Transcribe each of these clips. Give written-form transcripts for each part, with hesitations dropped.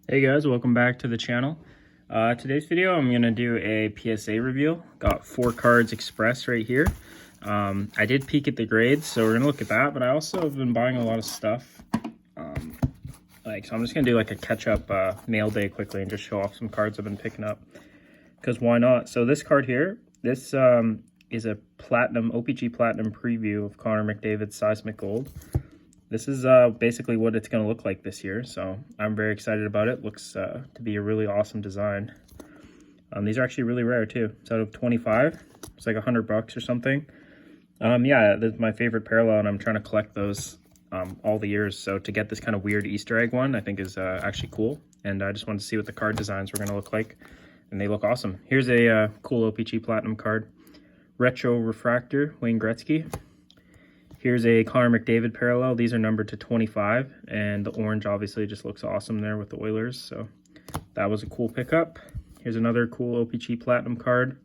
Hey guys, welcome back to the channel. Today's video I'm going to do a PSA review. Got 4 cards express right here. I did peek at the grades, so we're going to look at that, but I also have been buying a lot of stuff. So I'm just going to do like a catch-up mail day quickly and just show off some cards I've been picking up, because why not? So this card here, this is a platinum, O-Pee-Chee platinum preview of Connor McDavid's Seismic Gold. This is basically what it's going to look like this year, so I'm very excited about it. Looks to be a really awesome design. These are actually really rare too. It's out of 25. It's like $100 or something. Yeah, this is my favorite parallel, and I'm trying to collect those all the years. So to get this kind of weird Easter egg one, I think is actually cool. And I just wanted to see what the card designs were going to look like, and they look awesome. Here's a cool O-Pee-Chee Platinum card. Retro Refractor, Wayne Gretzky. Here's a Connor McDavid parallel. These are numbered to 25, and the orange obviously just looks awesome there with the Oilers, so that was a cool pickup. Here's another cool O-Pee-Chee Platinum card.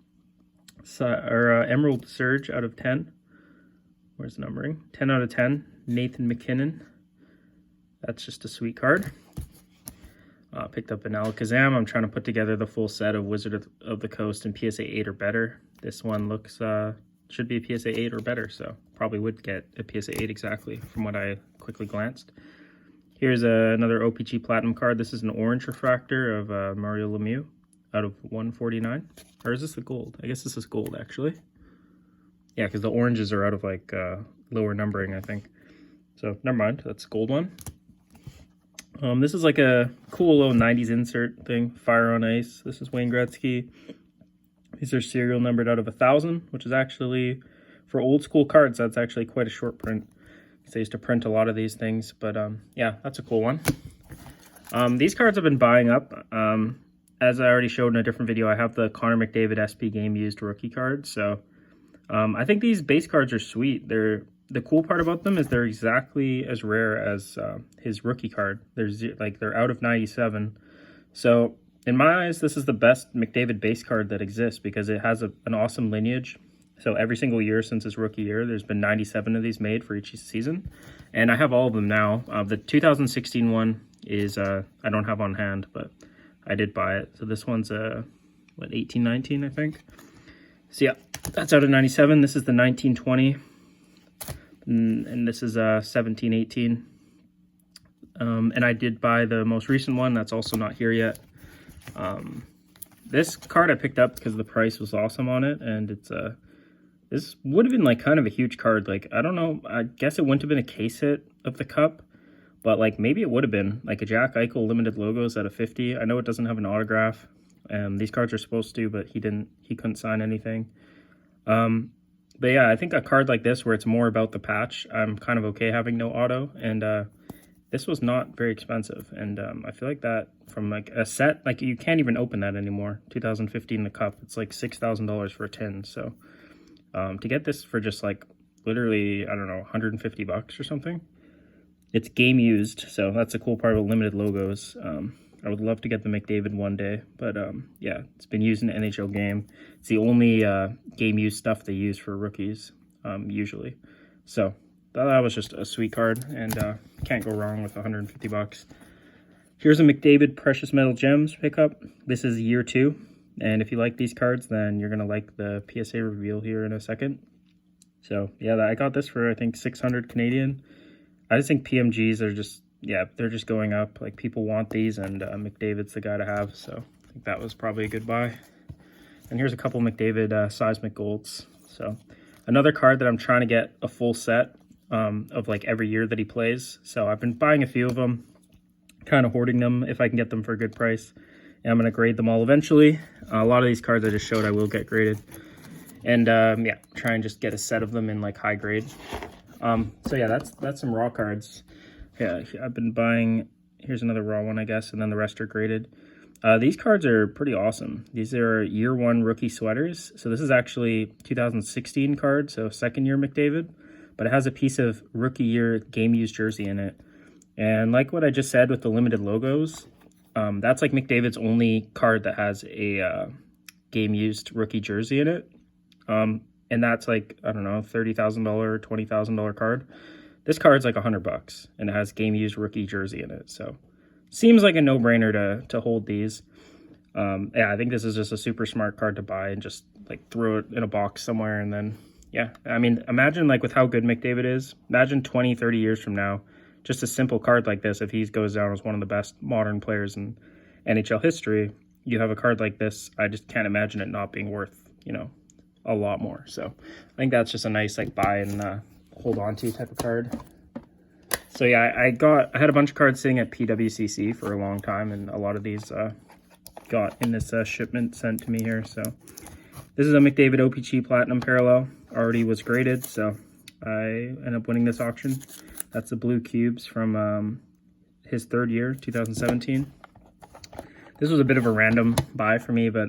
Emerald Surge out of 10. Where's the numbering? 10 out of 10. Nathan McKinnon. That's just a sweet card. Picked up an Alakazam. I'm trying to put together the full set of Wizard of the Coast and PSA 8 or better. This one looks... should be a PSA 8 or better, so probably would get a PSA 8 exactly from what I quickly glanced. Here's another O-Pee-Chee Platinum card. This is an orange refractor of Mario Lemieux out of 149. Or is this the gold? I guess this is gold, actually. Yeah, because the oranges are out of, like, lower numbering, I think. So, never mind. That's a gold one. This is like a cool little 90s insert thing. Fire on Ice. This is Wayne Gretzky. These are serial numbered out of 1,000, which is actually, for old school cards, that's actually quite a short print. I used to print a lot of these things, but yeah, that's a cool one. These cards I've been buying up. As I already showed in a different video, I have the Connor McDavid SP Game Used rookie card. So I think these base cards are sweet. The cool part about them is they're exactly as rare as his rookie card. They're out of 97. So in my eyes, this is the best McDavid base card that exists because it has an awesome lineage. So every single year since his rookie year, there's been 97 of these made for each season. And I have all of them now. The 2016 one is, I don't have on hand, but I did buy it. So this one's, 1819, I think. So yeah, that's out of 97. This is the 1920. And this is 1718. And I did buy the most recent one. That's also not here yet. This card I picked up because the price was awesome on it, and it's this would have been like kind of a huge card. Like, I don't know, I guess it wouldn't have been a case hit of the cup, but like maybe it would have been like a Jack Eichel limited logos at a 50. I know it doesn't have an autograph. These cards are supposed to, but he couldn't sign anything. But yeah, I think a card like this where it's more about the patch, I'm kind of okay having no auto, and this was not very expensive, and I feel like that from like a set, like you can't even open that anymore. 2015 the cup, it's like $6,000 for a tin. So to get this for just like literally, I don't know, $150 or something. It's game used, so that's a cool part of limited logos. I would love to get the McDavid one day, but yeah, it's been used in the NHL game. It's the only game used stuff they use for rookies usually. So that was just a sweet card, and can't go wrong with $150. Here's a McDavid Precious Metal Gems pickup. This is year 2, and if you like these cards, then you're going to like the PSA reveal here in a second. So yeah, I got this for, I think, 600 Canadian. I just think PMGs are just, yeah, they're just going up. Like, people want these, and McDavid's the guy to have, so I think that was probably a good buy. And here's a couple McDavid Seismic Golds. So another card that I'm trying to get a full set of like every year that he plays. So I've been buying a few of them, kind of hoarding them if I can get them for a good price. And I'm going to grade them all eventually. A lot of these cards I just showed I will get graded. And yeah, try and just get a set of them in like high grade. So yeah, that's some raw cards. Yeah, I've been buying, here's another raw one, I guess, and then the rest are graded. These cards are pretty awesome. These are year 1 rookie sweaters. So this is actually 2016 card, so second year McDavid. But it has a piece of rookie year game used jersey in it. And like what I just said with the limited logos, that's like McDavid's only card that has a game used rookie jersey in it. And that's like, I don't know, $30,000 or $20,000 card. This card's like $100 and it has game used rookie jersey in it. So seems like a no-brainer to hold these. Yeah, I think this is just a super smart card to buy and just like throw it in a box somewhere. And then, yeah, I mean, imagine like with how good McDavid is, imagine 20, 30 years from now, just a simple card like this, if he goes down as one of the best modern players in NHL history, you have a card like this. I just can't imagine it not being worth, you know, a lot more. So I think that's just a nice like buy and hold on to type of card. So yeah, I had a bunch of cards sitting at PWCC for a long time, and a lot of these got in this shipment sent to me here. So this is a McDavid O-Pee-Chee Platinum Parallel. Already was graded, so I ended up winning this auction. That's the blue cubes from his third year, 2017. This was a bit of a random buy for me, but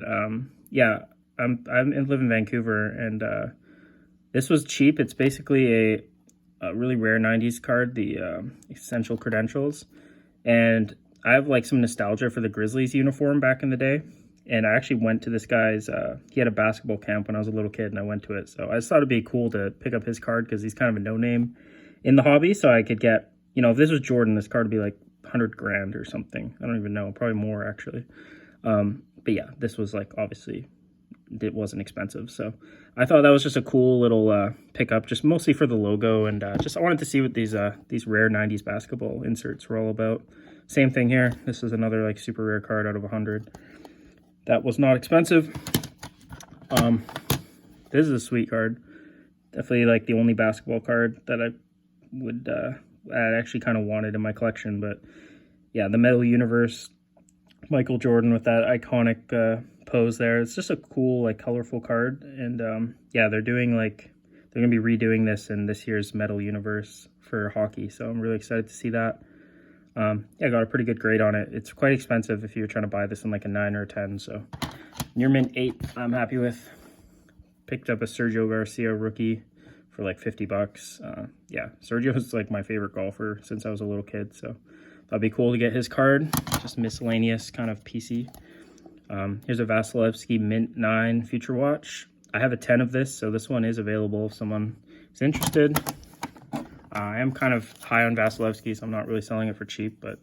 yeah, I live in Vancouver, and this was cheap. It's basically a really rare 90s card, the Essential Credentials, and I have like some nostalgia for the Grizzlies uniform back in the day, and I actually went to this guy's, he had a basketball camp when I was a little kid, and I went to it, so I just thought it'd be cool to pick up his card because he's kind of a no-name in the hobby, so I could get, you know, if this was Jordan, this card would be like 100 grand or something. I don't even know, probably more actually. But yeah, this was like, obviously it wasn't expensive, so I thought that was just a cool little pickup, just mostly for the logo, and just I wanted to see what these rare 90s basketball inserts were all about. Same thing here. This is another like super rare card out of 100. That was not expensive. This is a sweet card. Definitely like the only basketball card that I would I actually kind of wanted in my collection. But yeah, the Metal Universe, Michael Jordan with that iconic pose there. It's just a cool, like, colorful card. And yeah, they're gonna be redoing this in this year's Metal Universe for hockey, so I'm really excited to see that. Yeah, I got a pretty good grade on it. It's quite expensive if you're trying to buy this in like a 9 or a 10, so near mint 8 I'm happy with. Picked up a Sergio Garcia rookie for like 50 bucks. Yeah, Sergio's like my favorite golfer since I was a little kid, so that'd be cool to get his card. Just miscellaneous kind of PC. Here's a Vasilevsky mint 9 Future Watch. I have a 10 of this, so this one is available if someone is interested. I am kind of high on Vasilevsky, so I'm not really selling it for cheap, but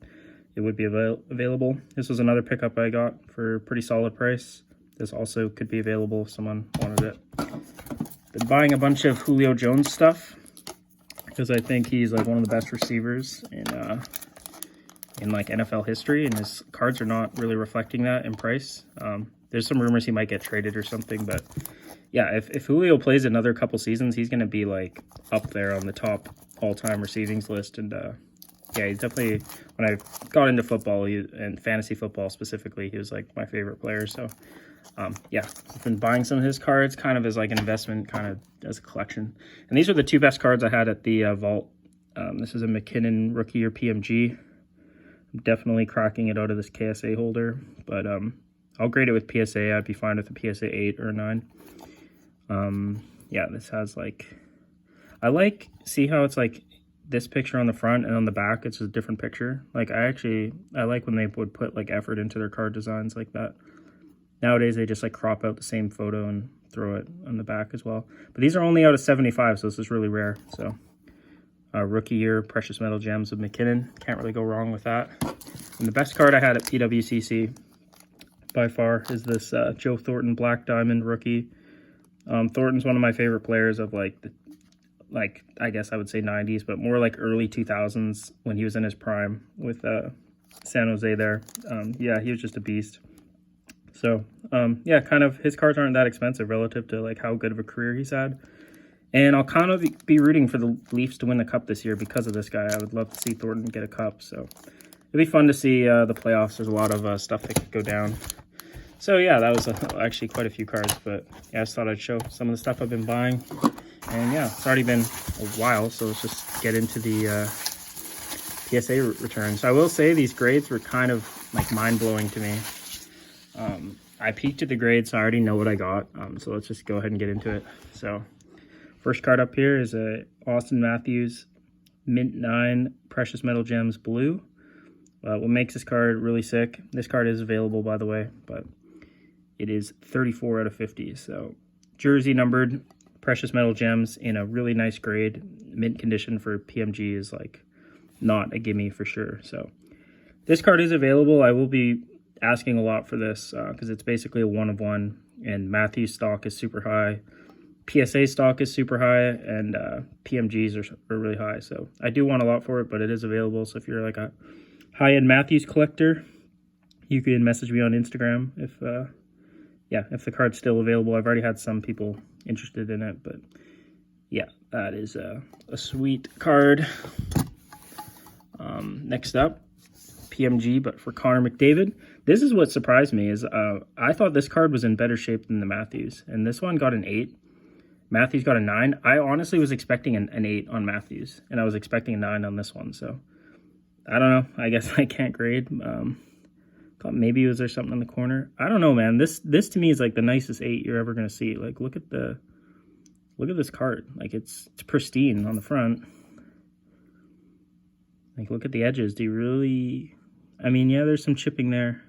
it would be available. This was another pickup I got for a pretty solid price. This also could be available if someone wanted it. Been buying a bunch of Julio Jones stuff because I think he's like one of the best receivers in like NFL history, and his cards are not really reflecting that in price. There's some rumors he might get traded or something, but yeah, if Julio plays another couple seasons, he's going to be like up there on the top all-time receivings list. And yeah, he's definitely, when I got into football and fantasy football specifically, he was like my favorite player. So yeah, I've been buying some of his cards kind of as like an investment, kind of as a collection. And these are the two best cards I had at the vault. This is a McKinnon rookie or PMG. I'm definitely cracking it out of this KSA holder, but I'll grade it with PSA. I'd be fine with a PSA 8 or a 9. Yeah, this has like, see how it's like this picture on the front and on the back it's a different picture. Like I like when they would put like effort into their card designs like that. Nowadays they just like crop out the same photo and throw it on the back as well. But these are only out of 75, so this is really rare. So rookie year precious metal gems of McKinnon, can't really go wrong with that. And the best card I had at PWCC by far is this Joe Thornton Black Diamond rookie. Thornton's one of my favorite players of like I guess I would say 90s, but more like early 2000s when he was in his prime with San Jose there. Yeah, he was just a beast. So yeah, kind of his cards aren't that expensive relative to like how good of a career he's had. And I'll kind of be rooting for the Leafs to win the cup this year because of this guy. I would love to see Thornton get a cup. So it'd be fun to see the playoffs. There's a lot of stuff that could go down. So yeah, that was actually quite a few cards, but yeah, I just thought I'd show some of the stuff I've been buying. And yeah, it's already been a while, so let's just get into the PSA returns. So I will say these grades were kind of like mind-blowing to me. I peeked at the grades, so I already know what I got. So let's just go ahead and get into it. So first card up here is a Austin Matthews Mint 9 Precious Metal Gems Blue. What makes this card really sick, this card is available by the way, but it is 34 out of 50. So jersey numbered precious metal gems in a really nice grade. Mint condition for PMG is like not a gimme for sure. So this card is available. I will be asking a lot for this because it's basically a 1-of-1, and Matthews stock is super high. PSA stock is super high, and PMGs are really high. So I do want a lot for it, but it is available. So if you're like a high-end Matthews collector, you can message me on Instagram if the card's still available. I've already had some people interested in it, but yeah, that is a sweet card. Next up, PMG, but for Connor McDavid. This is what surprised me is I thought this card was in better shape than the Matthews, and this one got an 8. Matthews got a 9. I honestly was expecting an 8 on Matthews, and I was expecting a 9 on this one. So I don't know. I guess I can't grade. Thought maybe was there something in the corner. I don't know, man. This to me is like the nicest 8 you're ever gonna see. Like look at this card. Like it's pristine on the front. Like look at the edges. Do you really? I mean, yeah, there's some chipping there.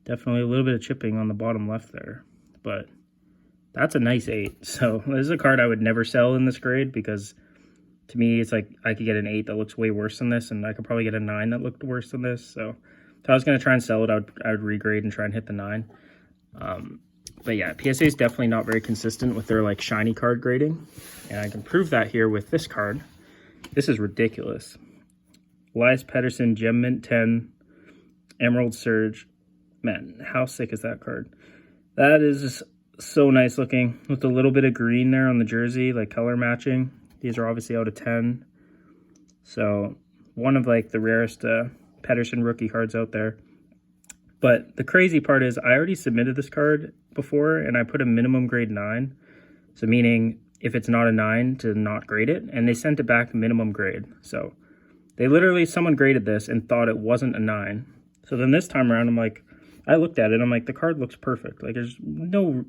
Definitely a little bit of chipping on the bottom left there, but that's a nice 8. So this is a card I would never sell in this grade because to me, it's like I could get an 8 that looks way worse than this, and I could probably get a 9 that looked worse than this. So if I was going to try and sell it, I would regrade and try and hit the 9. But yeah, PSA is definitely not very consistent with their like shiny card grading, and I can prove that here with this card. This is ridiculous. Elias Pettersson, Gem Mint 10, Emerald Surge. Man, how sick is that card? That is just so nice looking with a little bit of green there on the jersey, like color matching. These are obviously out of 10. So one of like the rarest Pettersson rookie cards out there. But the crazy part is I already submitted this card before and I put a minimum grade 9. So meaning if it's not a 9 to not grade it, and they sent it back minimum grade. So they literally, someone graded this and thought it wasn't a 9. So then this time around, I'm like, I looked at it, I'm like, the card looks perfect. Like there's no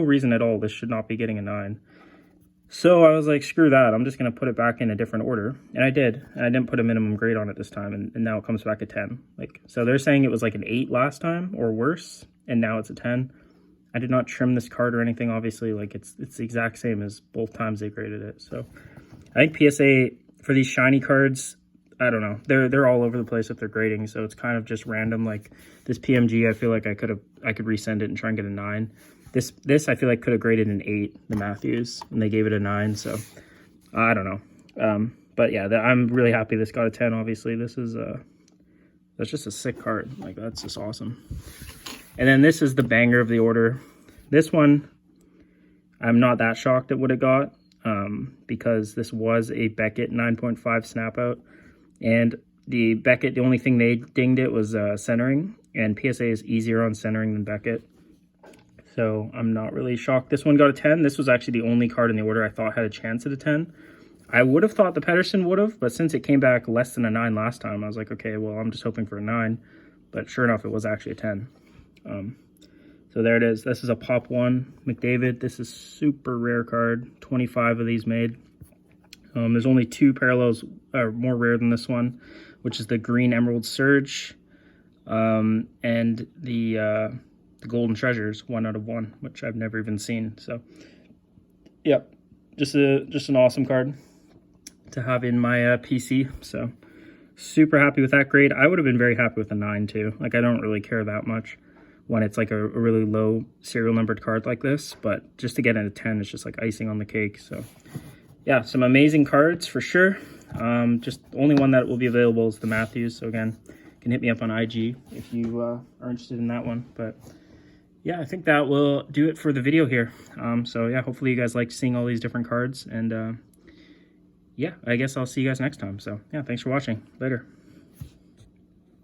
reason at all this should not be getting a 9. So I was like, screw that. I'm just going to put it back in a different order. And I did. And I didn't put a minimum grade on it this time. And now it comes back at 10. Like, so they're saying it was like an 8 last time or worse. And now it's a 10. I did not trim this card or anything, obviously. Like it's the exact same as both times they graded it. So I think PSA for these shiny cards, I don't know. They're all over the place with their grading. So it's kind of just random. Like this PMG, I feel like I could resend it and try and get a 9. This I feel like could have graded an 8, the Matthews, and they gave it a 9. So I don't know. But yeah, I'm really happy this got a 10. Obviously, this is that's just a sick card. Like that's just awesome. And then this is the banger of the order. This one, I'm not that shocked at what it got because this was a Beckett 9.5 snap out, and the Beckett, the only thing they dinged it was centering, and PSA is easier on centering than Beckett. So I'm not really shocked. This one got a 10. This was actually the only card in the order I thought had a chance at a 10. I would have thought the Pettersson would have, but since it came back less than a 9 last time, I was like, okay, well, I'm just hoping for a 9. But sure enough, it was actually a 10. So there it is. This is a Pop 1 McDavid. This is super rare card. 25 of these made. There's only 2 parallels more rare than this one, which is the Green Emerald Surge and the Golden Treasures 1 out of 1, which I've never even seen. So, yep, just an awesome card to have in my PC. So, super happy with that grade. I would have been very happy with a 9 too. Like I don't really care that much when it's like a really low serial numbered card like this, but just to get in a 10 is just like icing on the cake. So, yeah, some amazing cards for sure. Just the only one that will be available is the Matthews. So again, you can hit me up on IG if you are interested in that one. But yeah, I think that will do it for the video here. So yeah, hopefully you guys like seeing all these different cards. And yeah, I guess I'll see you guys next time. So yeah, thanks for watching. Later.